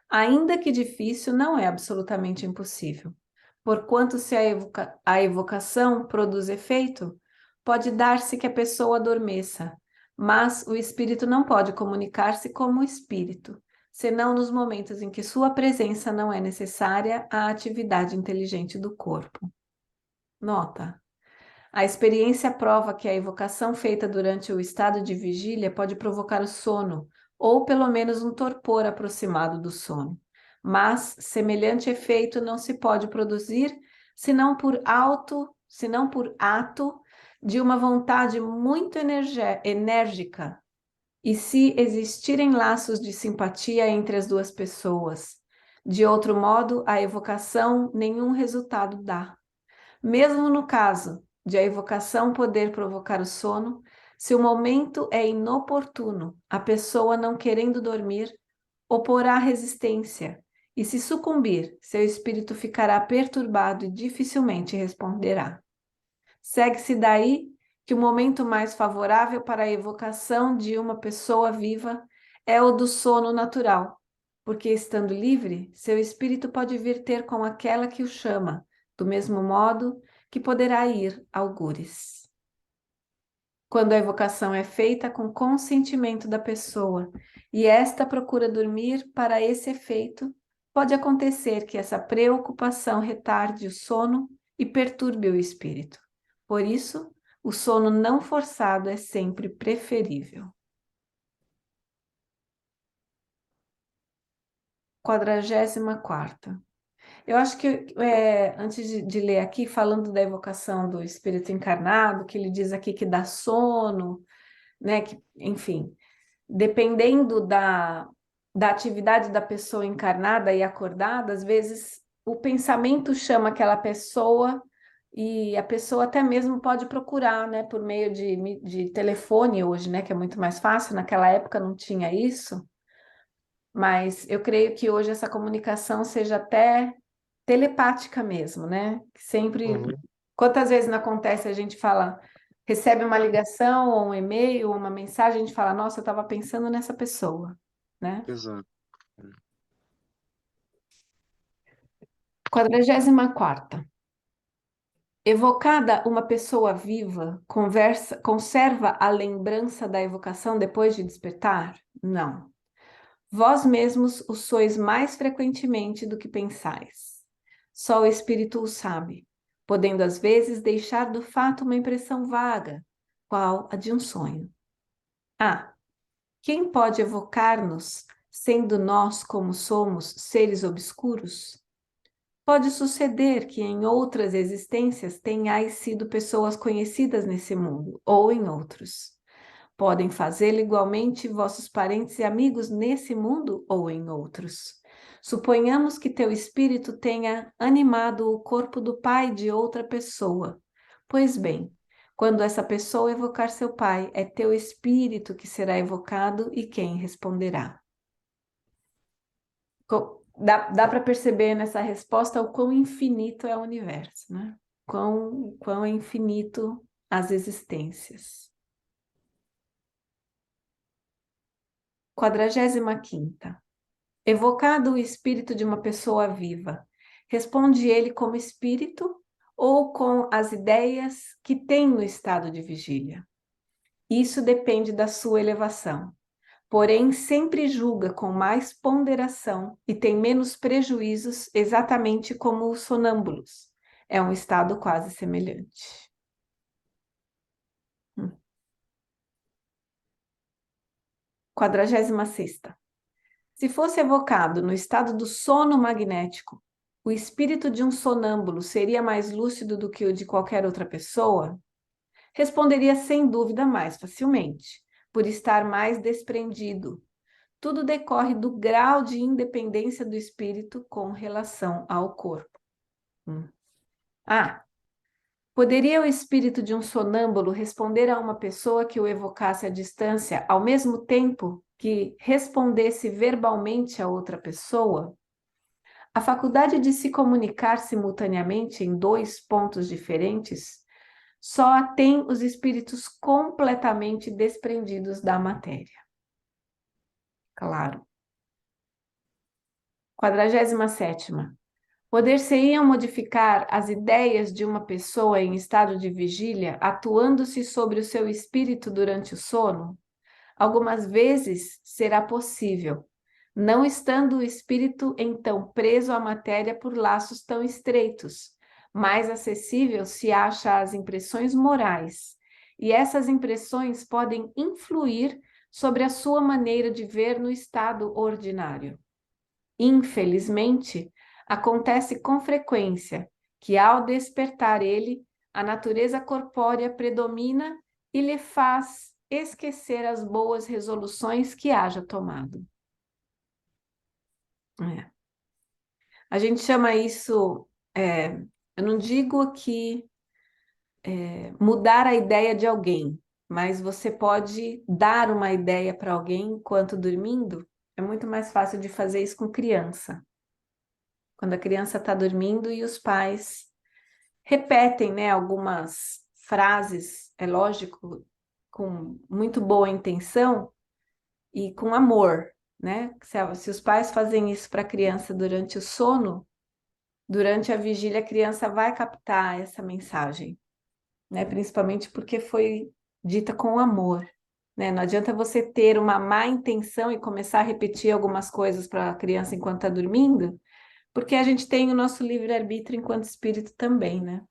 Ainda que difícil, não é absolutamente impossível. Porquanto se a evocação produz efeito, pode dar-se que a pessoa adormeça, mas o espírito não pode comunicar-se como espírito, senão nos momentos em que sua presença não é necessária à atividade inteligente do corpo. Nota: a experiência prova que a evocação feita durante o estado de vigília pode provocar o sono, ou pelo menos um torpor aproximado do sono. Mas semelhante efeito não se pode produzir senão por ato de uma vontade muito enérgica, e se existirem laços de simpatia entre as duas pessoas. De outro modo, a evocação nenhum resultado dá. Mesmo no caso de a evocação poder provocar o sono, se o momento é inoportuno, a pessoa não querendo dormir, oporá resistência, e se sucumbir, seu espírito ficará perturbado e dificilmente responderá. Segue-se daí que o momento mais favorável para a evocação de uma pessoa viva é o do sono natural, porque estando livre, seu espírito pode vir ter com aquela que o chama, do mesmo modo que poderá ir algures. Quando a evocação é feita com consentimento da pessoa e esta procura dormir para esse efeito, pode acontecer que essa preocupação retarde o sono e perturbe o espírito. Por isso, o sono não forçado é sempre preferível. 44ª. Eu acho que, antes de ler aqui, falando da evocação do espírito encarnado, que ele diz aqui que dá sono, né? Que, enfim, dependendo da atividade da pessoa encarnada e acordada, às vezes o pensamento chama aquela pessoa e a pessoa até mesmo pode procurar, né? Por meio de telefone hoje, né? Que é muito mais fácil, naquela época não tinha isso. Mas eu creio que hoje essa comunicação seja até telepática mesmo, né? Sempre, quantas vezes não acontece a gente fala, recebe uma ligação ou um e-mail ou uma mensagem, a gente fala, nossa, eu estava pensando nessa pessoa, né? Exato. 44ª. Evocada uma pessoa viva, conserva a lembrança da evocação depois de despertar? Não. Vós mesmos o sois mais frequentemente do que pensais. Só o espírito o sabe, podendo às vezes deixar do fato uma impressão vaga, qual a de um sonho. Quem pode evocar-nos, sendo nós como somos seres obscuros? Pode suceder que em outras existências tenhais sido pessoas conhecidas nesse mundo, ou em outros. Podem fazê-lo igualmente vossos parentes e amigos nesse mundo ou em outros. Suponhamos que teu espírito tenha animado o corpo do pai de outra pessoa. Pois bem, quando essa pessoa evocar seu pai, é teu espírito que será evocado e quem responderá. Dá para perceber nessa resposta o quão infinito é o universo, né? Quão é infinito as existências. 45ª. Evocado o espírito de uma pessoa viva, responde ele como espírito ou com as ideias que tem no estado de vigília. Isso depende da sua elevação. Porém, sempre julga com mais ponderação e tem menos prejuízos, exatamente como os sonâmbulos. É um estado quase semelhante. 46ª. Se fosse evocado no estado do sono magnético, o espírito de um sonâmbulo seria mais lúcido do que o de qualquer outra pessoa? Responderia sem dúvida mais facilmente, por estar mais desprendido. Tudo decorre do grau de independência do espírito com relação ao corpo. Poderia o espírito de um sonâmbulo responder a uma pessoa que o evocasse à distância, ao mesmo tempo que respondesse verbalmente a outra pessoa? A faculdade de se comunicar simultaneamente em dois pontos diferentes só a tem os espíritos completamente desprendidos da matéria. Claro. 47ª. Poder-se-iam modificar as ideias de uma pessoa em estado de vigília, atuando-se sobre o seu espírito durante o sono? Algumas vezes será possível, não estando o espírito então preso à matéria por laços tão estreitos. Mais acessível se acha às impressões morais, e essas impressões podem influir sobre a sua maneira de ver no estado ordinário. Infelizmente, acontece com frequência que, ao despertar ele, a natureza corpórea predomina e lhe faz esquecer as boas resoluções que haja tomado. A gente chama isso, eu não digo aqui mudar a ideia de alguém, mas você pode dar uma ideia para alguém enquanto dormindo. É muito mais fácil de fazer isso com criança. Quando a criança está dormindo e os pais repetem, né, algumas frases, é lógico, com muito boa intenção e com amor, né? Se os pais fazem isso para a criança durante o sono, durante a vigília a criança vai captar essa mensagem, né? Principalmente porque foi dita com amor, né? Não adianta você ter uma má intenção e começar a repetir algumas coisas para a criança enquanto está dormindo, porque a gente tem o nosso livre-arbítrio enquanto espírito também, né?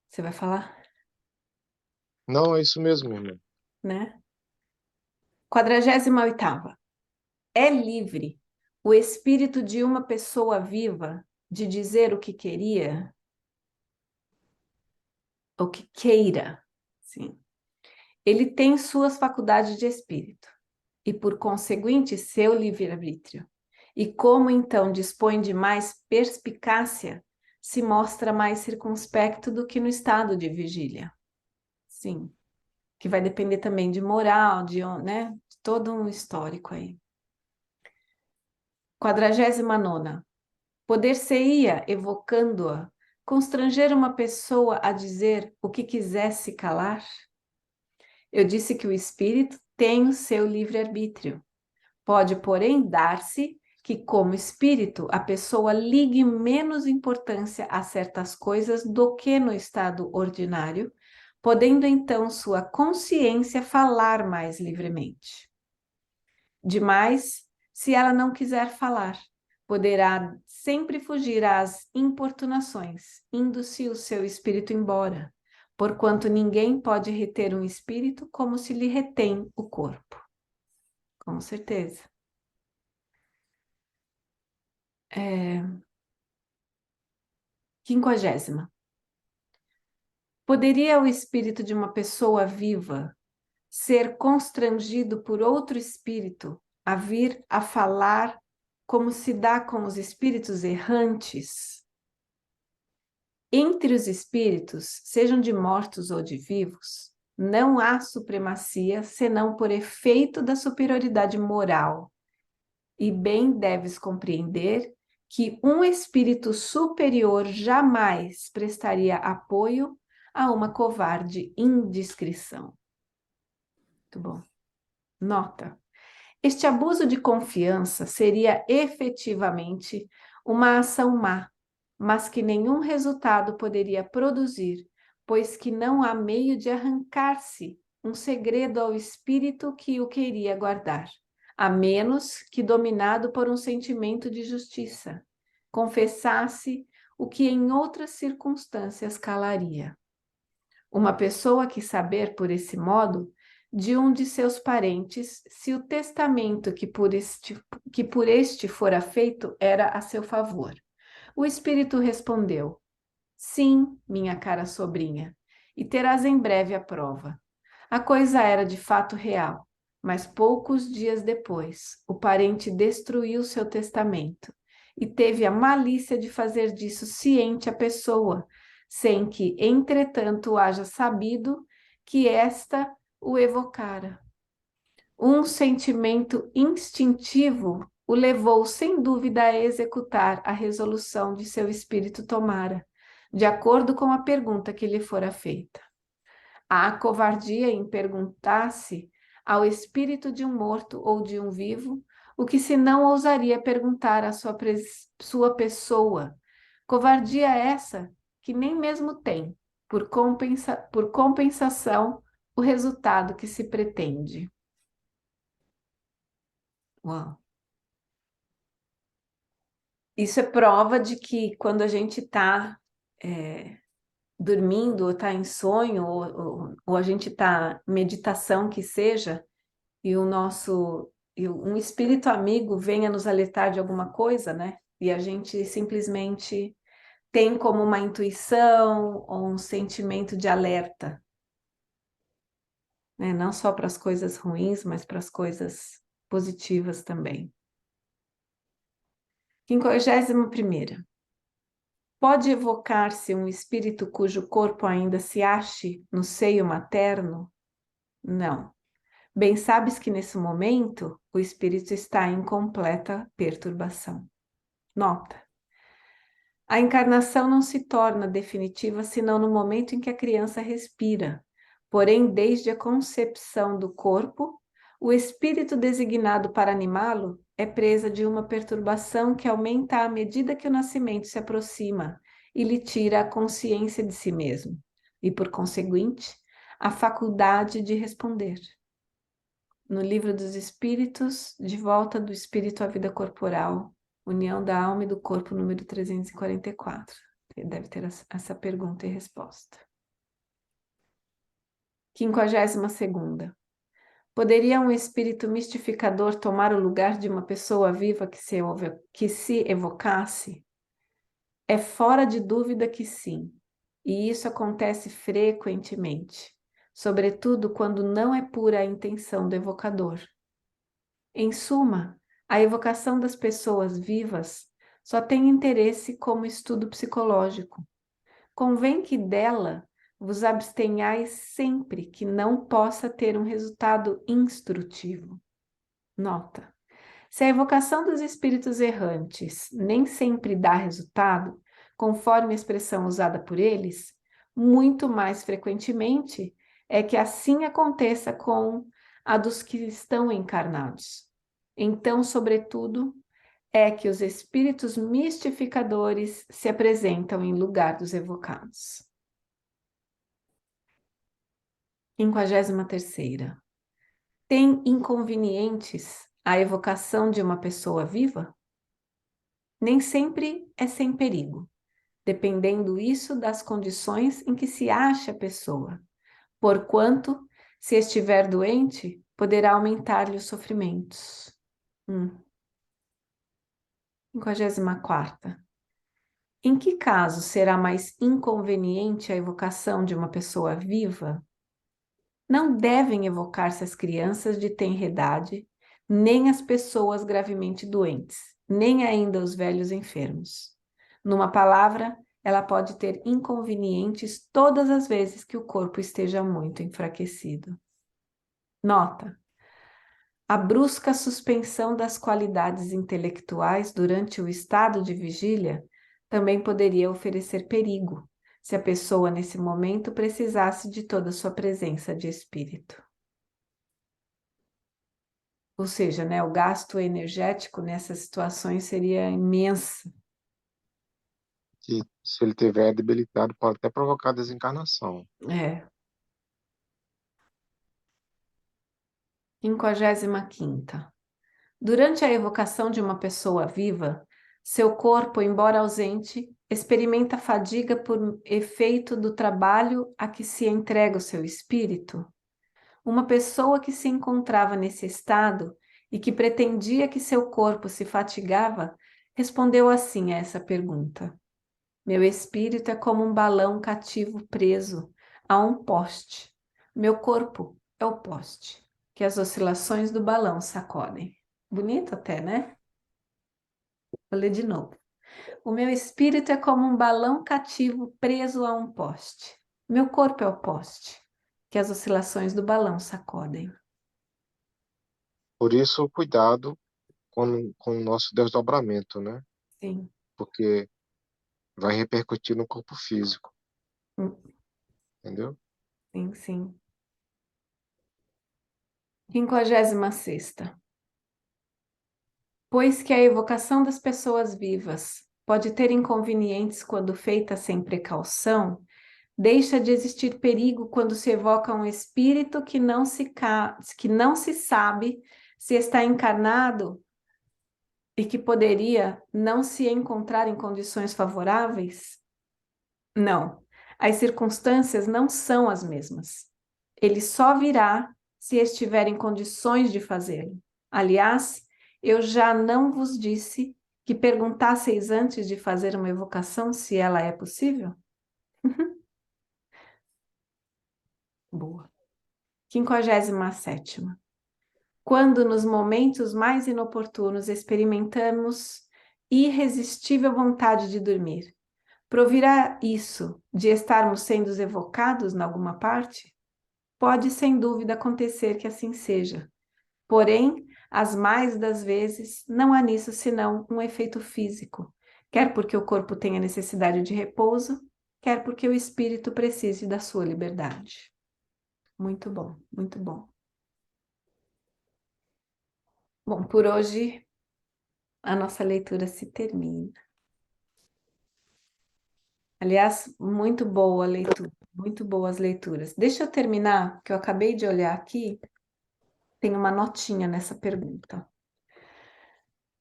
Você vai falar? Não, é isso mesmo, irmão. Né? 48ª. É livre o espírito de uma pessoa viva de dizer o que queria? O que queira, sim. Ele tem suas faculdades de espírito e, por conseguinte, seu livre-arbítrio. E como então dispõe de mais perspicácia, se mostra mais circunspecto do que no estado de vigília. Sim, que vai depender também de moral, né, de todo um histórico aí. 49ª. Poder-se-ia, evocando-a, constranger uma pessoa a dizer o que quisesse calar? Eu disse que o espírito tem o seu livre-arbítrio. Pode, porém, dar-se que, como espírito, a pessoa ligue menos importância a certas coisas do que no estado ordinário, podendo então sua consciência falar mais livremente. Demais, se ela não quiser falar, poderá sempre fugir às importunações, indo-se o seu espírito embora, porquanto ninguém pode reter um espírito como se lhe retém o corpo. Com certeza. 50ª. Poderia o espírito de uma pessoa viva ser constrangido por outro espírito a vir a falar como se dá com os espíritos errantes? Entre os espíritos, sejam de mortos ou de vivos, não há supremacia senão por efeito da superioridade moral. E bem deves compreender que um espírito superior jamais prestaria apoio a uma covarde indiscrição. Muito bom. Nota. Este abuso de confiança seria efetivamente uma ação má, mas que nenhum resultado poderia produzir, pois que não há meio de arrancar-se um segredo ao espírito que o queria guardar, a menos que, dominado por um sentimento de justiça, confessasse o que em outras circunstâncias calaria. Uma pessoa quis saber, por esse modo, de um de seus parentes, se o testamento que por este fora feito era a seu favor. O espírito respondeu: sim, minha cara sobrinha, e terás em breve a prova. A coisa era de fato real, mas poucos dias depois, o parente destruiu seu testamento e teve a malícia de fazer disso ciente a pessoa, sem que, entretanto, haja sabido que esta o evocara. Um sentimento instintivo o levou, sem dúvida, a executar a resolução de seu espírito tomara, de acordo com a pergunta que lhe fora feita. Há covardia em perguntar-se ao espírito de um morto ou de um vivo o que se não ousaria perguntar à sua pessoa. Covardia essa que nem mesmo tem, por compensação, o resultado que se pretende. Uau. Isso é prova de que quando a gente está dormindo, ou está em sonho, ou a gente está em meditação que seja, e um espírito amigo venha nos alertar de alguma coisa, né? E a gente simplesmente tem como uma intuição ou um sentimento de alerta, né? Não só para as coisas ruins, mas para as coisas positivas também. 51ª. Pode evocar-se um espírito cujo corpo ainda se ache no seio materno? Não. Bem sabes que nesse momento o espírito está em completa perturbação. Nota: a encarnação não se torna definitiva senão no momento em que a criança respira. Porém, desde a concepção do corpo, o espírito designado para animá-lo é presa de uma perturbação que aumenta à medida que o nascimento se aproxima e lhe tira a consciência de si mesmo, e, por conseguinte, a faculdade de responder. No Livro dos Espíritos, De Volta do Espírito à Vida Corporal, União da Alma e do Corpo, número 344. Deve ter essa pergunta e resposta. 52ª. Poderia um espírito mistificador tomar o lugar de uma pessoa viva que se evocasse? É fora de dúvida que sim, e isso acontece frequentemente, sobretudo quando não é pura a intenção do evocador. Em suma, a evocação das pessoas vivas só tem interesse como estudo psicológico. Convém que dela vos abstenhais sempre que não possa ter um resultado instrutivo. Nota: se a evocação dos espíritos errantes nem sempre dá resultado, conforme a expressão usada por eles, muito mais frequentemente é que assim aconteça com a dos que estão encarnados. Então, sobretudo, é que os espíritos mistificadores se apresentam em lugar dos evocados. 53ª. Tem inconvenientes a evocação de uma pessoa viva? Nem sempre é sem perigo, dependendo isso das condições em que se acha a pessoa, porquanto, se estiver doente, poderá aumentar-lhe os sofrimentos. 54ª. Em que caso será mais inconveniente a evocação de uma pessoa viva? Não devem evocar-se as crianças de tenra idade, nem as pessoas gravemente doentes, nem ainda os velhos enfermos. Numa palavra, ela pode ter inconvenientes todas as vezes que o corpo esteja muito enfraquecido. Nota: a brusca suspensão das qualidades intelectuais durante o estado de vigília também poderia oferecer perigo, se a pessoa nesse momento precisasse de toda a sua presença de espírito. Ou seja, né, o gasto energético nessas situações seria imenso, que se ele tiver debilitado, pode até provocar desencarnação. É. 55ª. Durante a evocação de uma pessoa viva, seu corpo, embora ausente, experimenta fadiga por efeito do trabalho a que se entrega o seu espírito? Uma pessoa que se encontrava nesse estado e que pretendia que seu corpo se fatigava, respondeu assim a essa pergunta: Meu espírito é como um balão cativo preso a um poste. Meu corpo é o poste, que as oscilações do balão sacodem. Bonito até, né? Vou ler de novo. O meu espírito é como um balão cativo preso a um poste. Meu corpo é o poste, que as oscilações do balão sacodem. Por isso, cuidado com o nosso desdobramento, né? Sim. Porque vai repercutir no corpo físico, Hum, entendeu? sim, sim. 56ª. Pois que a evocação das pessoas vivas pode ter inconvenientes quando feita sem precaução, deixa de existir perigo quando se evoca um espírito que não se sabe se está encarnado e que poderia não se encontrar em condições favoráveis? Não, as circunstâncias não são as mesmas. Ele só virá se estiver em condições de fazê-lo. Aliás, eu já não vos disse que perguntasseis antes de fazer uma evocação se ela é possível? Boa. 57ª. Quando nos momentos mais inoportunos experimentamos irresistível vontade de dormir, provirá isso de estarmos sendo evocados em alguma parte? Pode sem dúvida acontecer que assim seja. Porém, as mais das vezes, não há nisso senão um efeito físico, quer porque o corpo tenha necessidade de repouso, quer porque o espírito precise da sua liberdade. Muito bom, muito bom. Bom, por hoje a nossa leitura se termina. Aliás, muito boa a leitura, muito boas leituras. Deixa eu terminar, que eu acabei de olhar aqui, tem uma notinha nessa pergunta.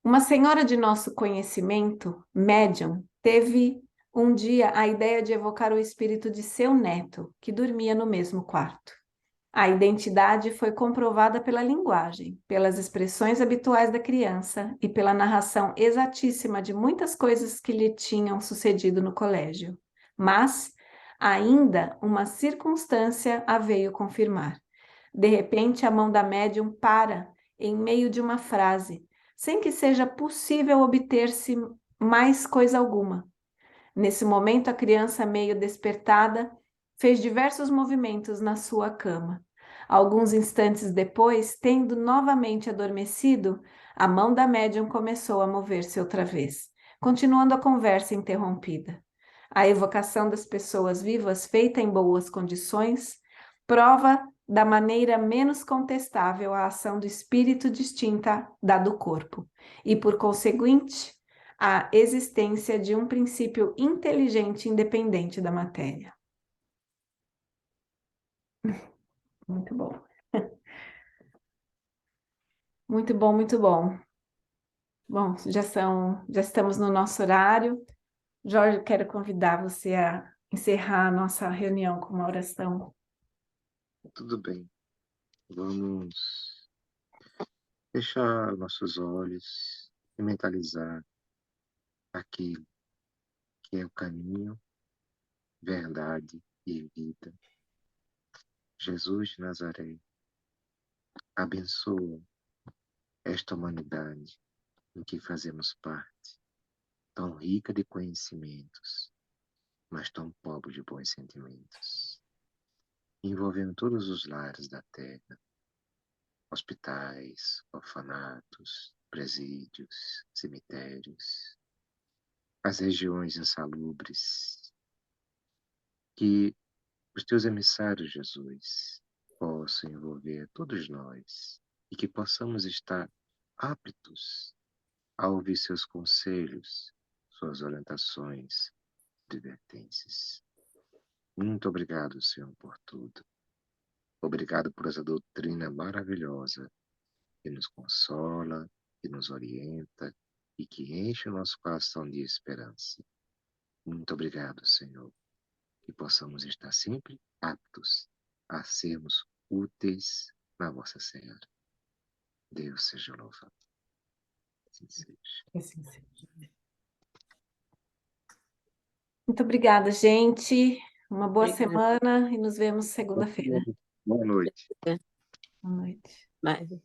Uma senhora de nosso conhecimento, médium, teve um dia a ideia de evocar o espírito de seu neto, que dormia no mesmo quarto. A identidade foi comprovada pela linguagem, pelas expressões habituais da criança e pela narração exatíssima de muitas coisas que lhe tinham sucedido no colégio. Mas ainda uma circunstância a veio confirmar. De repente, a mão da médium para em meio de uma frase, sem que seja possível obter-se mais coisa alguma. Nesse momento, a criança, meio despertada, fez diversos movimentos na sua cama. Alguns instantes depois, tendo novamente adormecido, a mão da médium começou a mover-se outra vez, continuando a conversa interrompida. A evocação das pessoas vivas, feita em boas condições, prova da maneira menos contestável a ação do espírito distinta da do corpo, e, por conseguinte, a existência de um princípio inteligente independente da matéria. Muito bom. Muito bom, muito bom. Bom, já estamos no nosso horário. Jorge, quero convidar você a encerrar a nossa reunião com uma oração. Tudo bem. Vamos fechar nossos olhos e mentalizar aquilo que é o caminho, verdade e vida. Jesus de Nazaré, abençoa esta humanidade em que fazemos parte, tão rica de conhecimentos, mas tão pobre de bons sentimentos, envolvendo todos os lares da terra, hospitais, orfanatos, presídios, cemitérios, as regiões insalubres, que os teus emissários, Jesus, possam envolver todos nós e que possamos estar aptos a ouvir seus conselhos, suas orientações, advertências. Muito obrigado, Senhor, por tudo. Obrigado por essa doutrina maravilhosa que nos consola, que nos orienta e que enche o nosso coração de esperança. Muito obrigado, Senhor, que possamos estar sempre aptos a sermos úteis na vossa Senhora. Deus seja louvado. Assim seja. Assim seja. Muito obrigada, gente. Uma boa Obrigada. semana e nos vemos segunda-feira. Boa noite. Boa noite. Bye.